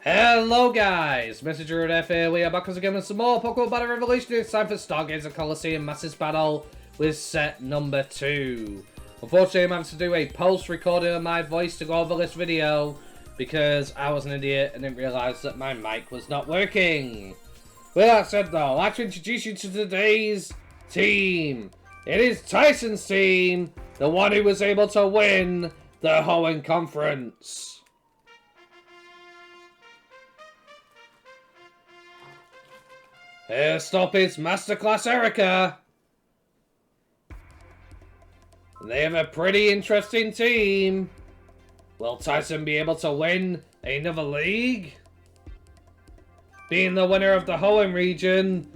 Hello guys, Messenger and F here. We are back once again with some more Pokemon Battle Revolution. It's time for Stargazer Colosseum Masses Battle with set number 2. Unfortunately, I'm having to do a post-recording of my voice to go over this video because I was an idiot and didn't realise that my mic was not working. With that said though, I'd like to introduce you to today's team. It is Tyson's team, the one who was able to win the Hoenn Conference. First up is Masterclass Erica. They have a pretty interesting team. Will Tyson be able to win another league? Being the winner of the Hoenn region,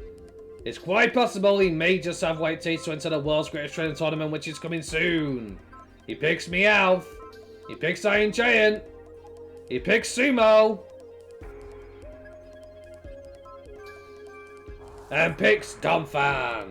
it's quite possible he may just have white taste to enter the world's greatest training tournament, which is coming soon. He picks Meowth. He picks Iron Giant. He picks Sumo. And picks Donphan.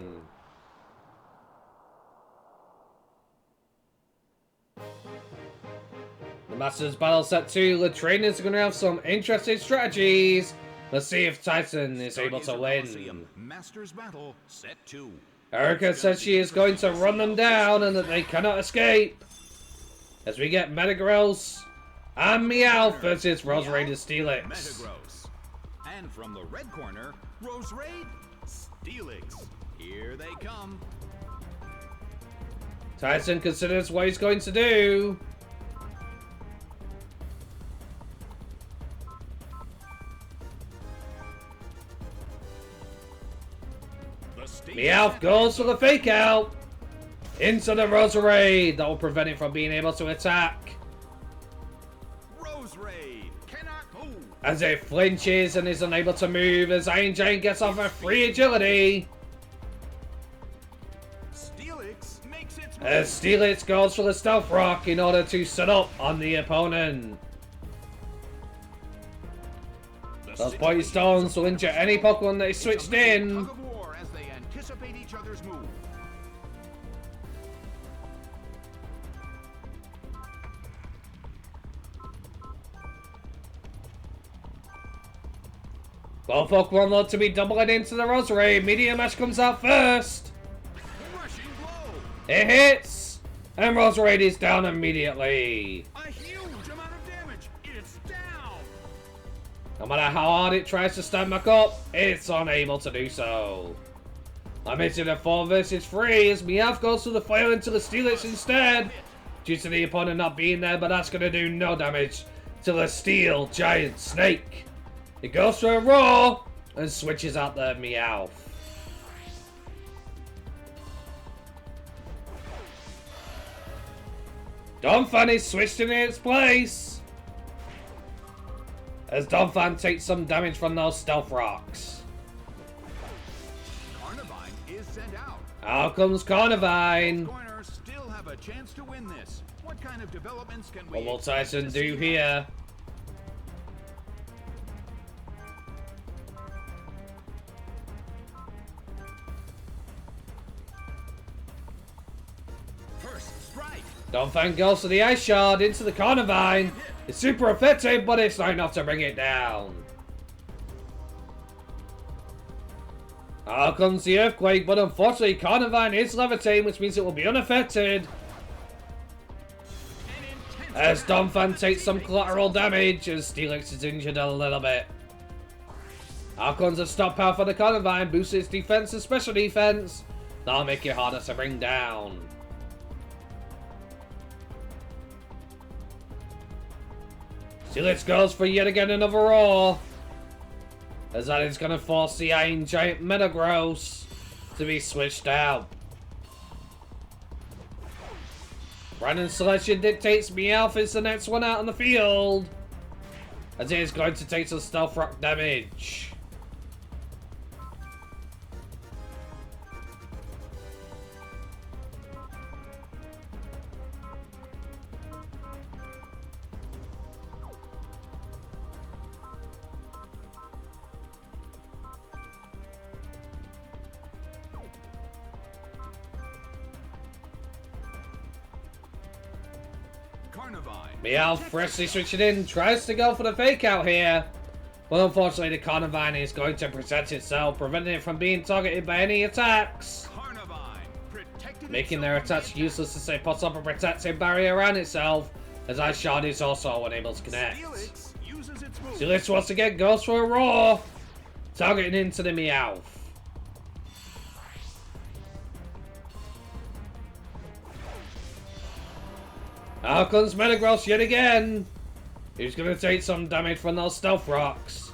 The Masters Battle Set 2, the trainers are going to have some interesting strategies. Let's see if Tyson is able to win. Masters Battle Set 2. Erica says she is going to run them down and that they cannot escape. As we get Metagross and Meowth versus Roserade and Steelix. Metagross. And from the red corner, Roserade, Steelix. Here they come. Tyson considers what he's going to do. Meowth goes for the fake out. Into the Roserade. That will prevent it from being able to attack. Roserade cannot move. As it flinches and is unable to move as Iron Giant gets off a free agility. Steelix makes its move. As Steelix goes for the Stealth Rock in order to set up on the opponent. Those Poison Stones will injure any Pokemon that is switched in. Tug of war as they anticipate each other's move. Both Pokemon look to be doubling into the Roserade. Medium Mash comes out first. Rushing blow. It hits. And Roserade is down immediately. A huge amount of damage. It's down. No matter how hard it tries to stand back up, it's unable to do so. I'm hitting a 4 versus 3 as Meowth goes to the fire into the Steelix instead. Due to the opponent not being there, but that's going to do no damage to the Steel Giant Snake. It goes for a Roar and switches out the Meowth. Donphan is switched in its place. As Donphan takes some damage from those Stealth Rocks. Carnivine is sent out. Out comes Carnivine. Corners still have a chance to win this. What kind of developments can we What will expect Tyson to do see? here? First strike. Donphan goes for the Ice Shard into the Carnivine. It's super effective, but it's not enough to bring it down. Out comes the Earthquake, but unfortunately Carnivine is levitating, which means it will be unaffected. As Donphan takes some collateral damage, as Steelix is injured a little bit. Out comes a stop power for the Carnivine, boosts its defense and special defense. That'll make it harder to bring down. Steelix goes for yet again another Roar. As that is going to force the Iron Giant Metagross to be switched out. Random selection dictates Meowth is the next one out on the field. As it is going to take some Stealth Rock damage. Carnivine. Meowth freshly switching in, tries to go for the fake out here. Well, unfortunately, the Carnivine is going to present itself, preventing it from being targeted by any attacks. Making their attacks useless as it puts up a protective barrier around itself, as Ice Shard is also unable to connect. Steelix once again goes for a roar, targeting into the Meowth. Out comes Metagross yet again. He's going to take some damage from those Stealth Rocks.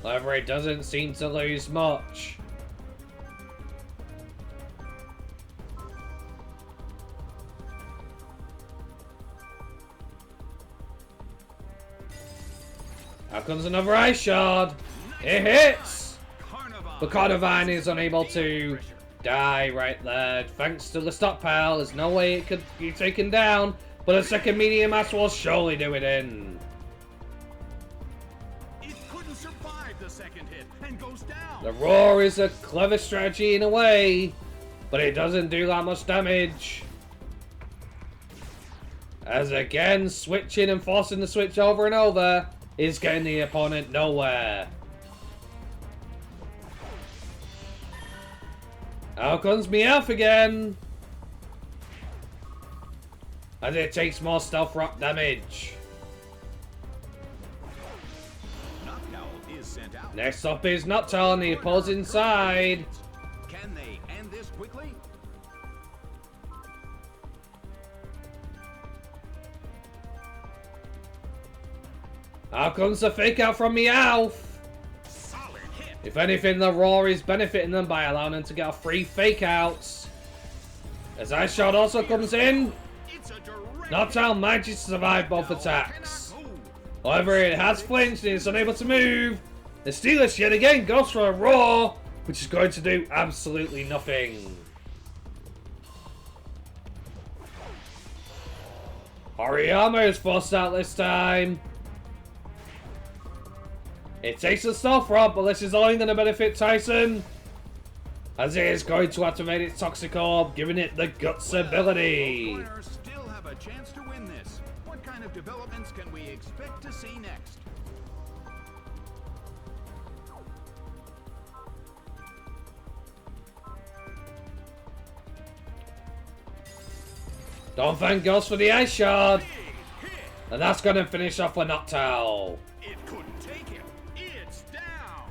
However, it doesn't seem to lose much. Out comes another Ice Shard. It hits! But Carnivine is unable to die right there. Thanks to the stockpile, there's no way it could be taken down. But a second medium mass will surely do it in. It couldn't survive the second hit and goes down. The roar is a clever strategy in a way, but it doesn't do that much damage. As again, switching and forcing the switch over and over is getting the opponent nowhere. Out comes Meowth again. As it takes more Stealth Rock damage. Is sent out. Next up is Noctowl on the opposing side. Can they end this quickly? Out comes the fake out from Meowth. Solid hit. If anything, the roar is benefiting them by allowing them to get a free fake outs. As Ice Shard also comes in. It's a direct Noctowl manages to survive both attacks. However, it has flinched and is unable to move. The Steelix yet again goes for a roar, which is going to do absolutely nothing. Hariyama is forced out this time. It takes a Stealth Rock, but this is only going to benefit Tyson, as it is going to activate its Toxic Orb, giving it the Guts ability. Corners still have a chance to win this. What kind of developments can we expect to see next? Donphan goes for the Ice Shard, and that's going to finish off with Noctowl. It couldn't take him. It's down.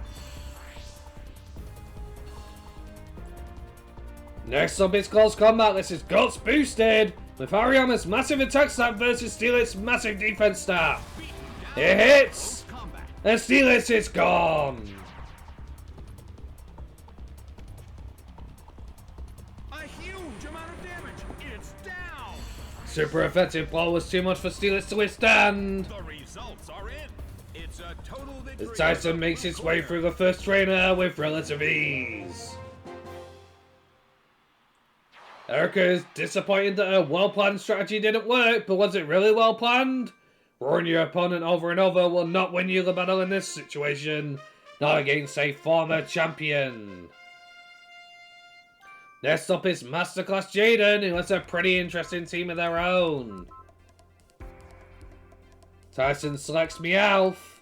Next up is Close Combat. This is Guts boosted with Hariyama's massive attack stat versus Steelix's massive defense stat. It hits, Combat. and Steelix is gone. A huge amount of damage. It's down. Super effective blow was too much for Steelix to withstand. The results are in. It's a total victory. As Tyson makes its way through the first trainer with relative ease. Erica is disappointed that her well-planned strategy didn't work, but was it really well-planned? Roaring your opponent over and over will not win you the battle in this situation, not against a former champion. Next up is Masterclass Jaden, who has a pretty interesting team of their own. Tyson selects Meowth,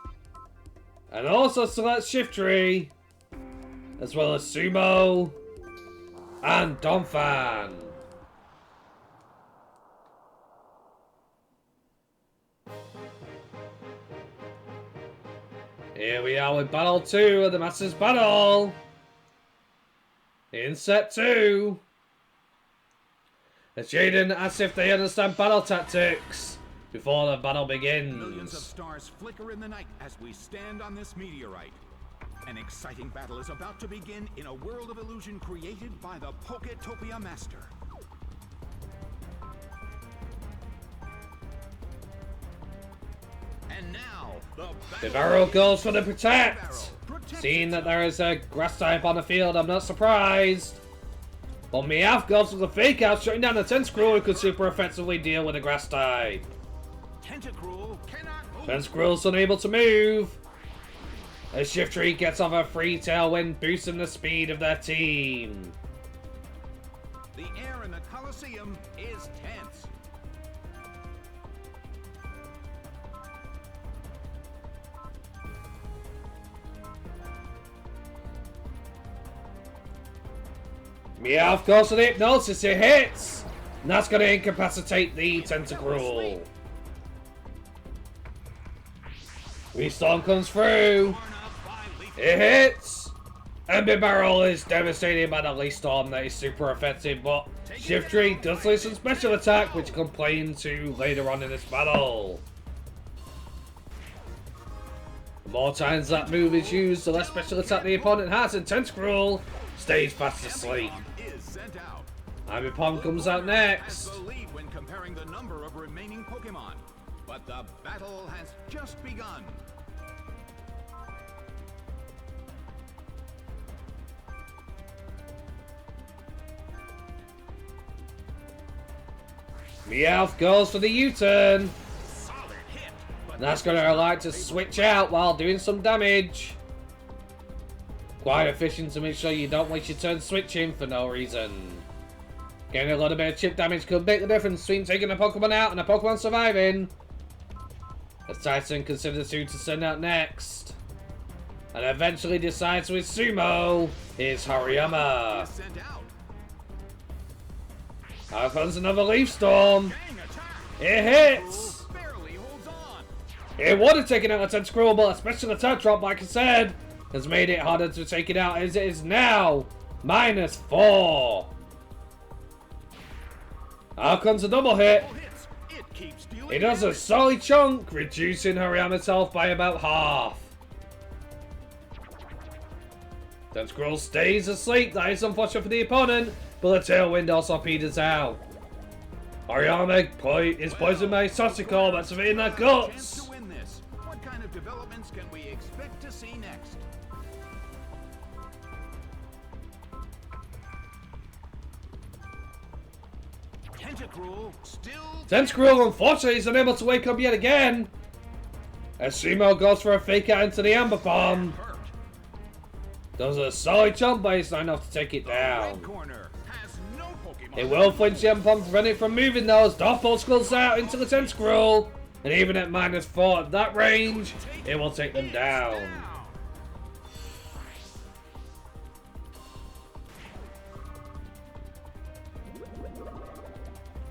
and also selects Shiftry, as well as Sumo, and Donphan. Here we are with Battle 2 of the Masters Battle. In set 2. As Jaden asks if they understand battle tactics before the battle begins. Millions of stars flicker in the night as we stand on this meteorite. An exciting battle is about to begin in a world of illusion created by the Poketopia Master. And now, The barrel goes for the protect. Seeing that there is a grass type on the field, I'm not surprised. But Meowth goes for the fake out, shutting down the Tentacruel, who could super effectively deal with the grass type. Tentacruel cannot move. Tentacruel's unable to move. As Shiftry gets off a free tailwind, boosting the speed of their team. The air in the Colosseum is tense. Meowth goes for the hypnosis, it hits! And that's going to incapacitate the Tentacruel. Storm comes through. It hits! Ember Barrel is devastated by the Storm that is super effective, but Shiftry does lose some special attack, which we'll complain to later on in this battle. The more times that move is used, the less special attack the opponent has, and Tentacruel stays fast asleep. Ambipom comes out next. When comparing the number of remaining Pokemon, but the battle has just begun. Meowth goes for the U-turn. That's going to allow it to switch out while doing some damage. Quite efficient to make sure you don't waste your turn switching for no reason. Getting a little bit of chip damage could make the difference between taking a Pokemon out and a Pokemon surviving. As Tyson considers who to send out next. And eventually decides with Sumo is Hariyama. Out comes another Leaf Storm. It hits! It would have taken out a Tentacruel, but a special attack drop, like I said, has made it harder to take it out as it is now -4. Out comes a double hit. It does a solid chunk, reducing Hariyama's health by about half. Tentacruel stays asleep. That is unfortunate for the opponent, but the Tailwind also peters out. Hariyama is poisoned by Toxical, that's in the guts. What kind of developments can we expect to see next? Tentacruel unfortunately is unable to wake up yet again. As Sumo goes for a fake out into the Amber Bomb. Does a solid jump, but it's not enough to take it down. It will flinch the Amber Bomb to prevent it from moving though, as Dark Pulse goes out into the Tentacruel. And even at -4 at that range, it will take them down.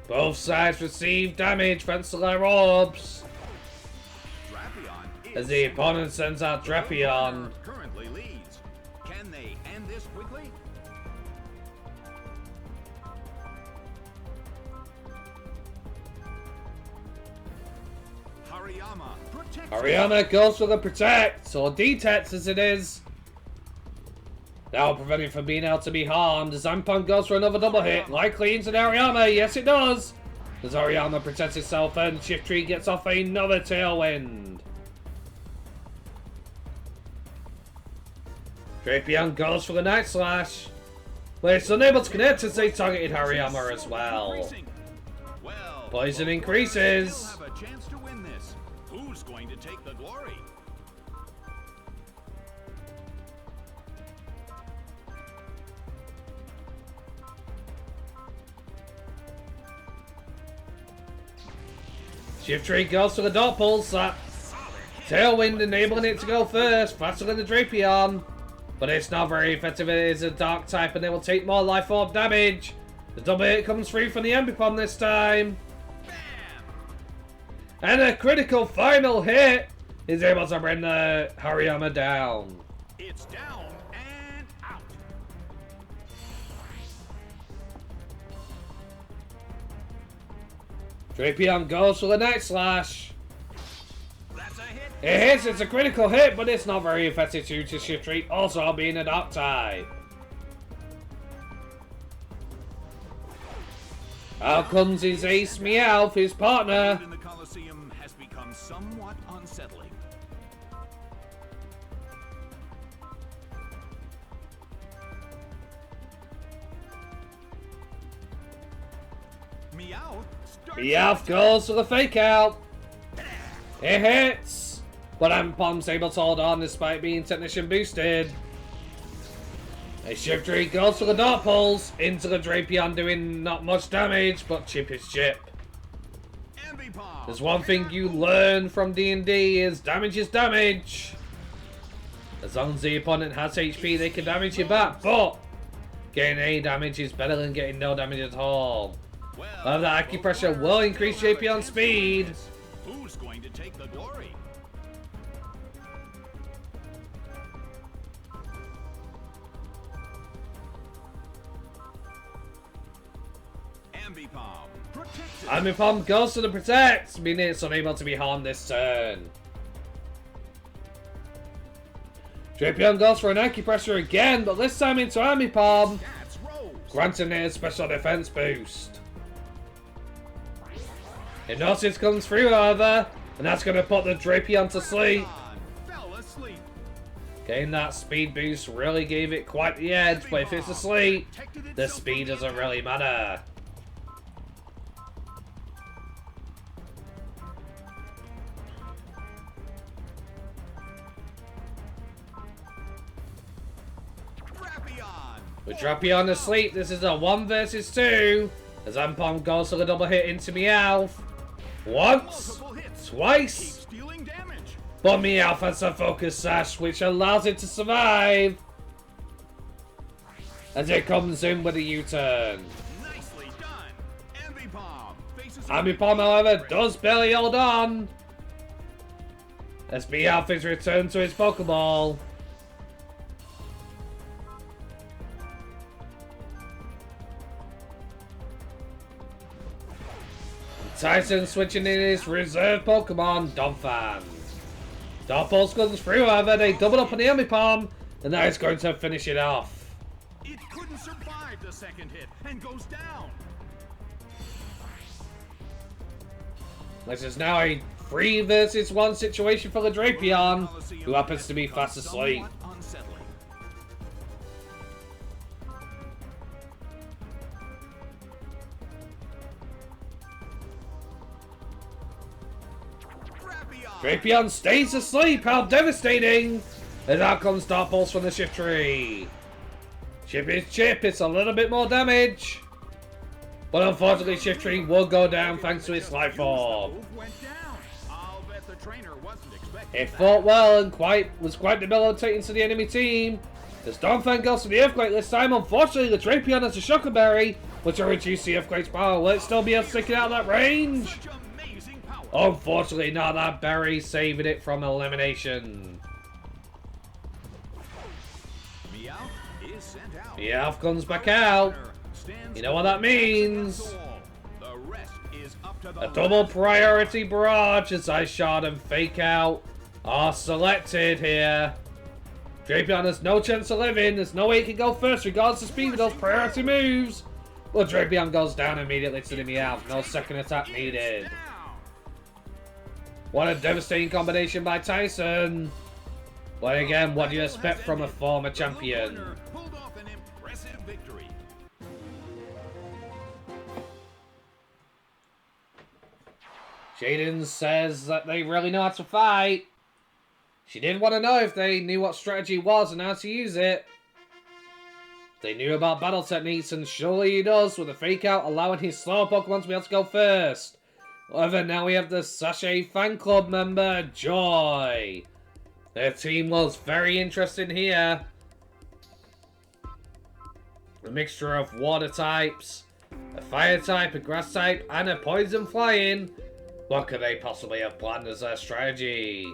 Both sides receive damage thanks to their orbs. As the opponent sends out Drapion. Currently leads. Can they end this quickly? Hariyama goes for the Protect, or Detect as it is. That will prevent him from being able to be harmed. As Zampon goes for another double hit, likely into Hariyama. Yes, it does. As Hariyama protects itself and Shiftry gets off another Tailwind. Drapion goes for the Night Slash. But it's unable to connect as they targeted Hariyama as well. Poison increases. Who's going to take the glory? Shiftry goes for the Dot Pulse. That Tailwind enabling it to go first, faster than the Drapion. But it's not very effective. It is a Dark type and it will take more Life Orb damage. The double hit comes through from the Ambipom this time. And a critical final hit is able to bring the Hariyama down. It's down and out. Drapion goes for the Night Slash. That's a hit. It hits, it's a critical hit, but it's not very effective due to Shiftry also being a Dark type. Out comes his ace Meowth, his partner. In the Colosseum has become somewhat unsettling. Meowth goes for the fake out. It hits, but Ambipom's able to hold on despite being technician boosted. A Shiftry goes for the Dart Pulse into the Drapion, doing not much damage, but chip is chip. There's one thing you learn from D&D is damage is damage. As long as the opponent has HP, they can damage you back, but Getting any damage is better than getting no damage at all. Well, the acupressure will increase JP's speed. Who's going to take the glory? Ambipom protected. Ambipom goes to the protect, meaning it's unable to be harmed this turn. JPM goes for an acupressure again, but this time into Ambipom, granting it a special defense boost. Hypnosis comes through, however, and that's going to put the Drapion to sleep. Getting that speed boost really gave it quite the edge, but if it's asleep, the speed doesn't really matter. With Drapion asleep, this is a 1 versus 2. As Ambipom goes for the double hit into Meowth. Once, twice. But Meowth has a focus sash, which allows it to survive. As it comes in with a U-turn. Ambipom, however, does barely hold on. As Meowth is returned to his Pokeball. Tyson switching in his reserve Pokemon, Donphan. Dark-Pulse comes through, however, they double up on the Ambipom, and that is going to finish it off. It couldn't survive the second hit and goes down. This is now a 3 versus 1 situation for the Drapion, who happens to be fast asleep. Drapion stays asleep, how devastating! And out comes Dark Pulse from the Shift Tree. Chip is chip, it's a little bit more damage. But unfortunately Shift Tree will go down thanks to its Life Orb. It fought well and was quite debilitating to the enemy team. As Donphan goes to the Earthquake this time, unfortunately the Drapion has a Shocker Berry, which will reduce the Earthquake's power. Will it still be able to stick it out of that range? Unfortunately, not that berry, saving it from elimination. Meowth comes back out. You know what that means? A double priority barrage as Ice Shard and Fake Out are selected here. Drapion has no chance of living. There's no way he can go first regardless of speed with those priority moves. But Drapion goes down immediately to the Meowth. No second attack needed. What a devastating combination by Tyson. But again, what do you expect from a former champion? Jaden says that they really know how to fight. She did want to know if they knew what strategy was and how to use it. They knew about battle techniques, and surely he does, with a Fake Out allowing his slower Pokemon to be able to go first. However, now we have the Sachet fan club member, Joy. Their team was very interesting here. A mixture of water types, a fire type, a grass type, and a poison flying. What could they possibly have planned as their strategy?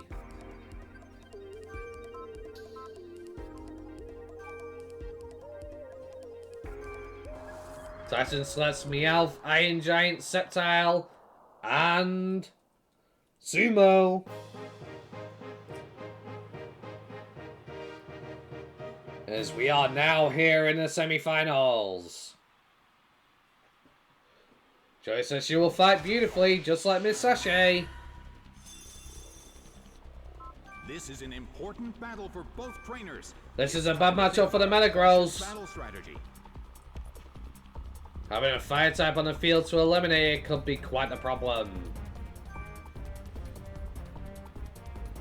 Tyson selects Meowth, Iron Giant, Sceptile, and Sumo. As we are now here in the semi-finals. Joy says she will fight beautifully, just like Miss Sachet. This is an important battle for both trainers. This is a bad matchup for the Metagross. Battle strategy. Having a fire type on the field to eliminate it could be quite a problem.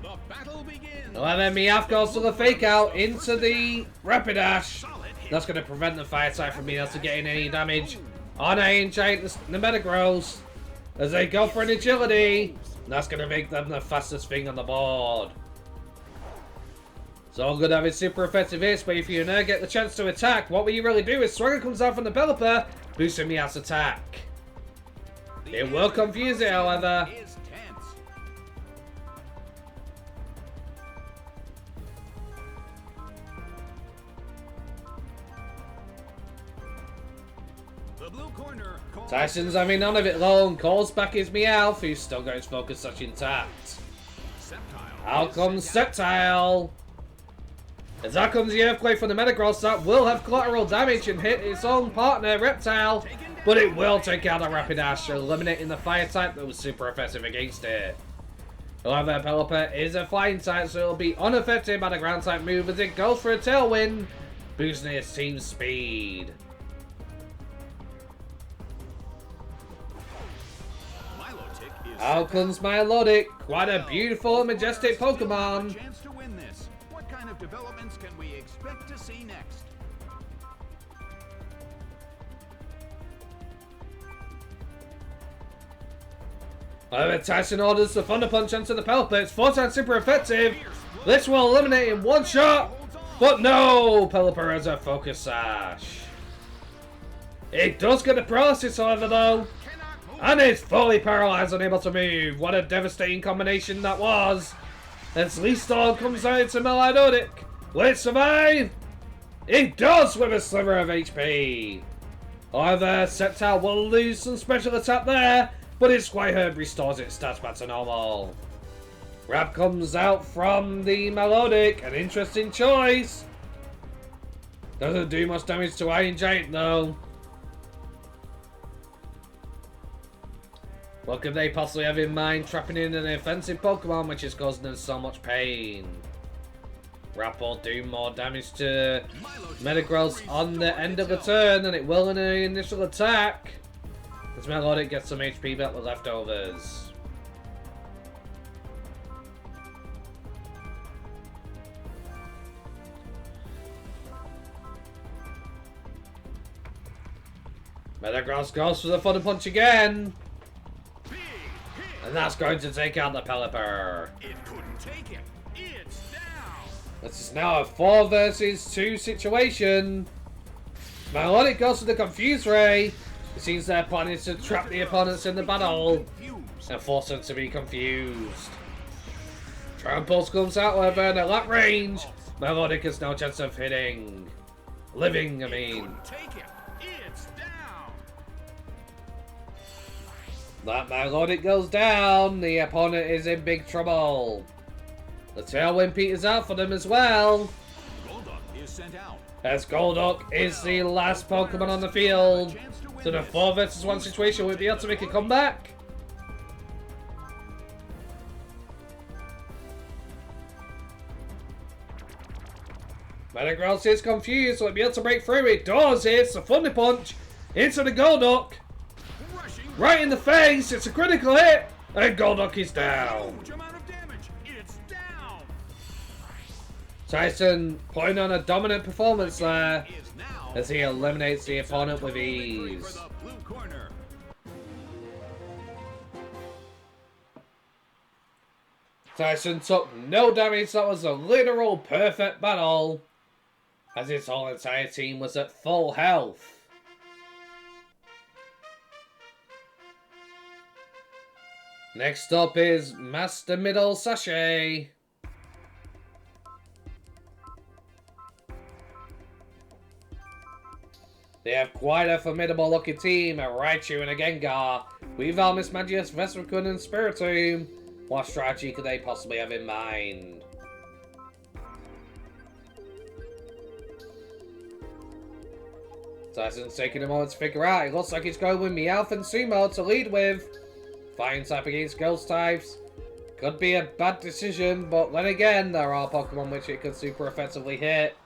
The battle begins. Well, then Meowth goes to the Fake Out into the Rapidash. That's going to prevent the fire type from being able to get in any damage on Iron Giant, the Metagross. As they go for an agility, that's going to make them the fastest thing on the board. It's all good having super effective hits, but if you never get the chance to attack, what will you really do is Swagger comes out from the developer, boosting Meowth's attack. It will confuse it, however. Tyson's having none of it long, calls back his Meowth, who's still got his focus touch intact. Out comes Sceptile. As out comes the Earthquake from the Metagross, that will have collateral damage and hit its own partner, Reptile, but it will take out the Rapidash, eliminating the Fire type that was super effective against it. However, Pelipper is a Flying type, so it'll be unaffected by the Ground type move as it goes for a Tailwind, boosting its team's speed. Out comes Milotic, quite a beautiful and majestic Pokemon. What kind of developments can we expect to see next? However, Tyson orders the Thunder Punch onto the Pelipper. It's 4 times super effective. This will eliminate in one shot. But no, Pelipper has a Focus Sash. It does get the paralysis, however, though. And it's fully paralyzed, unable to move. What a devastating combination that was. As Leastorm comes out to Milotic. Will it survive? It does with a sliver of HP. However, Sceptile will lose some special attack there, but its Squirtle restores its stats back to normal. Rap comes out from the Milotic, an interesting choice. Doesn't do much damage to Iron Giant though. What could they possibly have in mind trapping in an offensive Pokemon which is causing them so much pain? Rap will do more damage to Metagross on the end of the turn than it will in the initial attack. As Milotic gets some HP back with leftovers. Metagross goes for the Thunder Punch again. And that's going to take out the Pelipper. It couldn't take it. It's down. This is now a 4 versus 2 situation. Milotic goes for the Confuse Ray. It seems their plan is to trap the opponents in the battle and force them to be confused. Tramples comes out, however, and at that range, Milotic has no chance of hitting. Living, I mean. That Milotic goes down, the opponent is in big trouble. The Tailwind peters out for them as well. Golduck is sent out. As Golduck is the last Pokemon on the field. So the 4 versus 1 situation will be able to make a comeback. Metagross is confused, so it'll be able to break through. It does, it's a Thunder Punch into the Golduck. Right in the face, it's a critical hit, and Golduck is down. Tyson putting on a dominant performance there as he eliminates the opponent with ease. Tyson took no damage, that was a literal perfect battle, as his whole entire team was at full health. Next up is Master Middle Sachet. They have quite a formidable looking team, a Raichu and a Gengar. Weavile, Mismagius, Vesperkun and Spiritomb. What strategy could they possibly have in mind? Tyson's taking a moment to figure out. It looks like he's going with Meowth and Sumo to lead with. Flying type against Ghost types. Could be a bad decision, but then again, there are Pokemon which it could super effectively hit.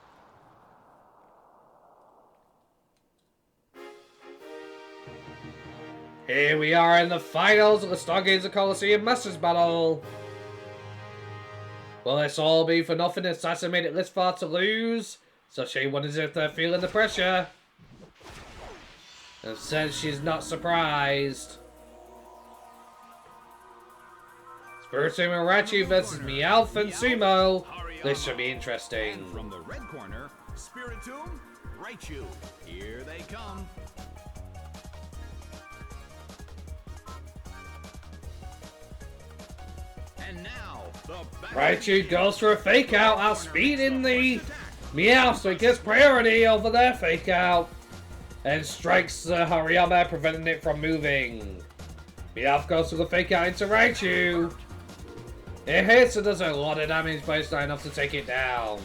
Here we are in the finals of the Stargazer Colosseum Masters Battle. Will this all be for nothing as Tyson made it this far to lose? So she wonders if they're feeling the pressure. And says she's not surprised. Spiritomb and Raichu versus Meowth and Sumo. This should be interesting. And from the red corner, Spiritomb, Raichu. Here they come. And now, the Raichu goes for a fake out, outspeeding the Meow, so he gets priority over their fake out. And strikes Hariyama, preventing it from moving. Meowth goes for the fake out into Raichu. It hits and does a lot of damage, but it's not enough to take it down.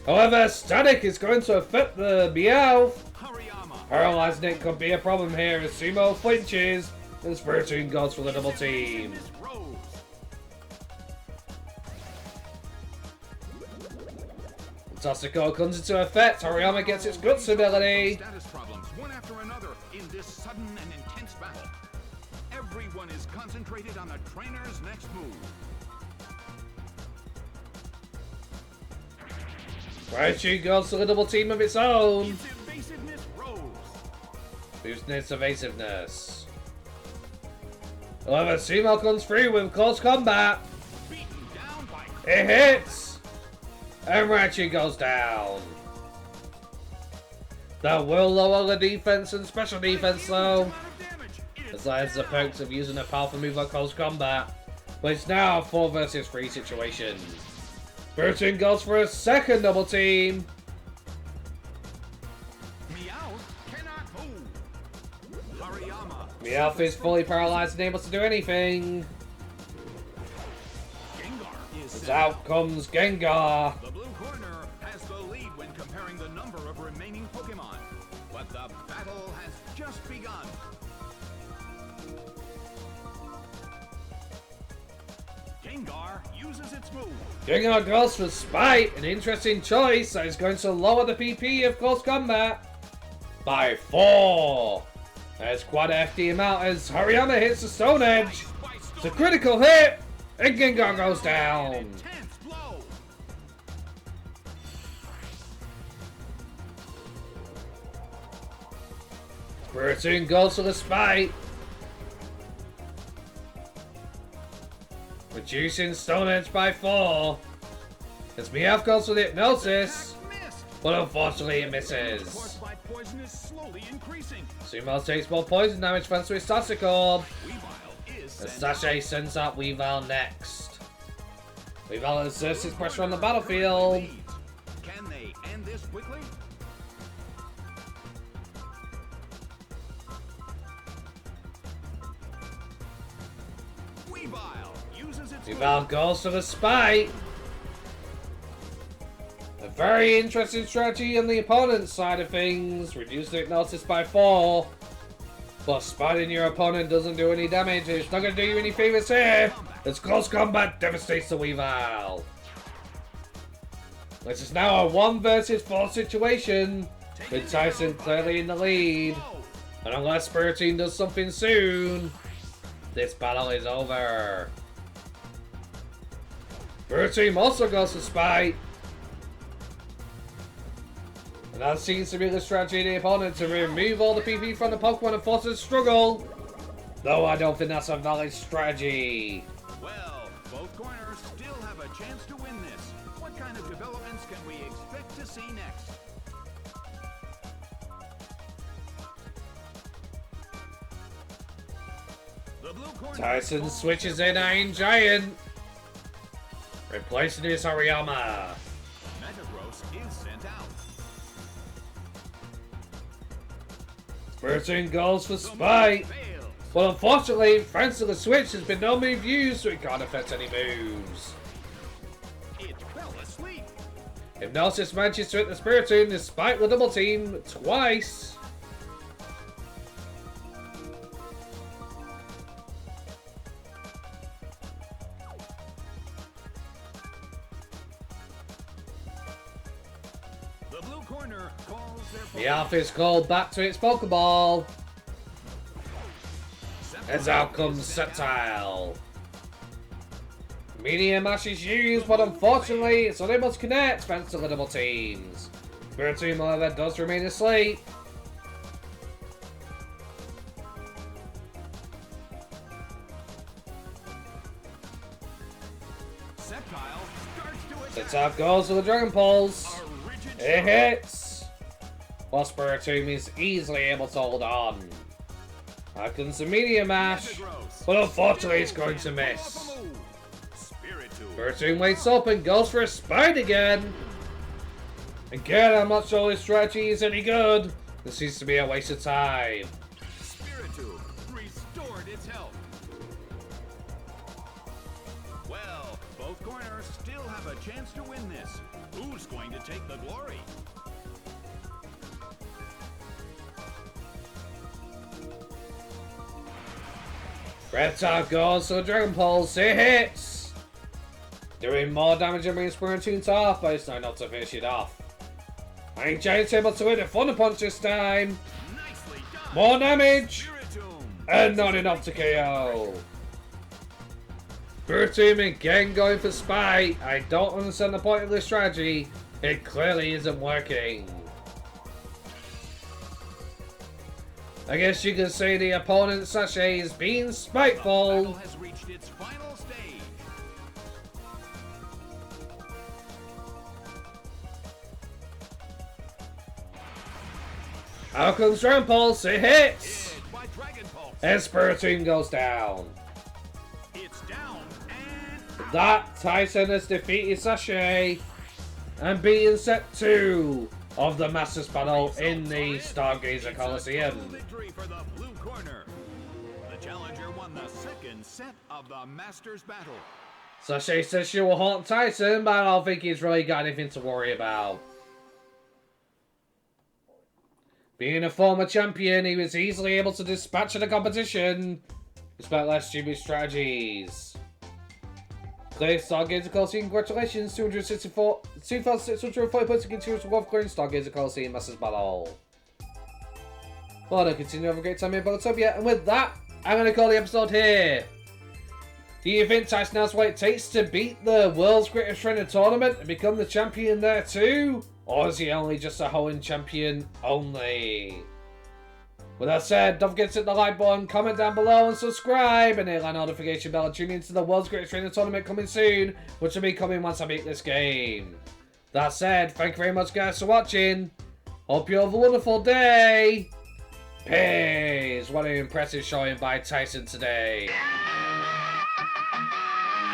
However, static is going to affect the Meowth. Paralyzing it could be a problem here as Sumo flinches and Spiritomb goes for the double team. Toxico comes into effect. Hariyama gets its guts ability. Status problems one after another in this sudden and intense battle. Everyone is concentrated on the trainer's next move. Raichu goes to the double team of its own. Its evasiveness rose. Boosting its evasiveness. However, Sumo comes through with close combat. Beaten down by It hits. And Raichu goes down. That will lower the defense and special defense though. As that has the perks of using a powerful move like close combat. But it's now a 4 versus 3 situation. Spiritomb goes for a second double team. Meowth cannot move. Hariyama. Meowth is fully paralyzed and able to do anything. Gengar is As set. out comes Gengar. The blue corner has the lead when comparing the number of remaining Pokemon. But the battle has just begun. Gengar uses its move. Gengar goes for Spite, an interesting choice that is going to lower the PP of close combat by 4. That's quite a hefty amount as Hariyama hits the Stone Edge. It's a critical hit, and Gengar goes down. Intense blow. Spiritomb goes for the Spite, reducing Stone Edge by 4. As Meowth goes for the Hypnosis, Missed. but unfortunately it Course misses. by poison is slowly increasing. Sumo takes more poison damage thanks to his Static Orb. Weavile is And sent Sachet sends out Weavile next. Weavile exerts his pressure on the battlefield. Can they end this quickly? Weavile uses its Weavile goes for the Spite. A very interesting strategy on the opponent's side of things. Reduce the Hypnosis by 4. But spiting your opponent doesn't do any damage. It's not going to do you any favors here. As close combat devastates the Weavile. This is now a 1 versus 4 situation. With Tyson clearly in the lead. And unless Spiritomb does something soon, this battle is over. Spiritomb also goes to Spite. And that seems to be the strategy of the opponent to remove all the PP from the Pokemon and force it to struggle. Though I don't think that's a valid strategy. Well, both corners still have a chance to win this. What kind of developments can we expect to see next? The blue corner Tyson calls switches their in Iron Giant. Replacing his Hariyama. Metagross is sent out. Spiritomb goes for Spite. Fails. But unfortunately, thanks to the switch, there's been no move used, so it can't affect any moves. It fell asleep. Hypnosis manages to hit the Spiritomb despite the double team twice. The blue corner calls their Meowth is called back to its Pokeball. As out comes Sceptile. Medium Mash is used, but unfortunately it's unable to connect thanks to the double teams. Spiritomb, however, does remain asleep. Sceptile starts to The tap goes for the Dragon Pulse. It hits. While Spiritomb is easily able to hold on. Here comes the Meteor Mash. But unfortunately it's going to miss. Spiritomb wakes up and goes for a Spine again. Again, I'm not sure this strategy is any good. This seems to be a waste of time. Spiritomb restored its health. Well, both corners still have a chance to win this. Who's going to take the glory? Red tap goes to the Dragon Pulse. It hits. Doing more damage than being Spiritomb top, but it's not enough to finish it off. And Giant's able to hit a Thunder Punch this time. Nicely done. More damage. Spiritomb. And not enough to KO. Spiritomb again going for Spite. I don't understand the point of this strategy. It clearly isn't working. I guess you could say the opponent Sachet is being The spiteful. battle has reached its final stage. Out comes Dragon Pulse. It hits. Hit by Dragon Pulse. And Spiritomb goes down. It's down and out. That Tyson has defeated Sachet and beaten set 2 of the Masters battle in the Stargazer Colosseum. Victory for the blue corner. The challenger won the second set of the Masters battle. Sachet says she will haunt Tyson, but I don't think he's really got anything to worry about. Being a former champion, he was easily able to dispatch the competition, despite less stupid strategies. Clear Stargazer Colosseum, congratulations, 2,640 points to continue to worth clearing Stargazer Colosseum Masters Battle. Well, to continue to have a great time in Botopia, and with that, I'm going to call the episode here. Do you think Tyson knows what it takes to beat the world's greatest trainer tournament and become the champion there too? Or is he only just a Hoenn champion only? With that said, don't forget to hit the like button, comment down below and subscribe and hit that notification bell and tune into the world's greatest trainer tournament coming soon, which will be coming once I beat this game. That said, thank you very much guys for watching. Hope you have a wonderful day. Peace. What an impressive showing by Tyson today.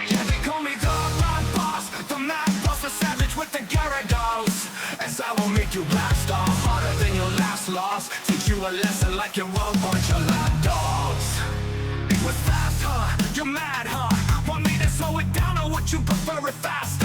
Yeah, they call me the Rock Boss, the Mad Boss, the Savage with the Gyarados. As I will make you blast off harder than your last loss. Teach you a lesson like you won't bunch of lap dogs. It was fast, huh? You're mad, huh? Want me to slow it down or would you prefer it fast?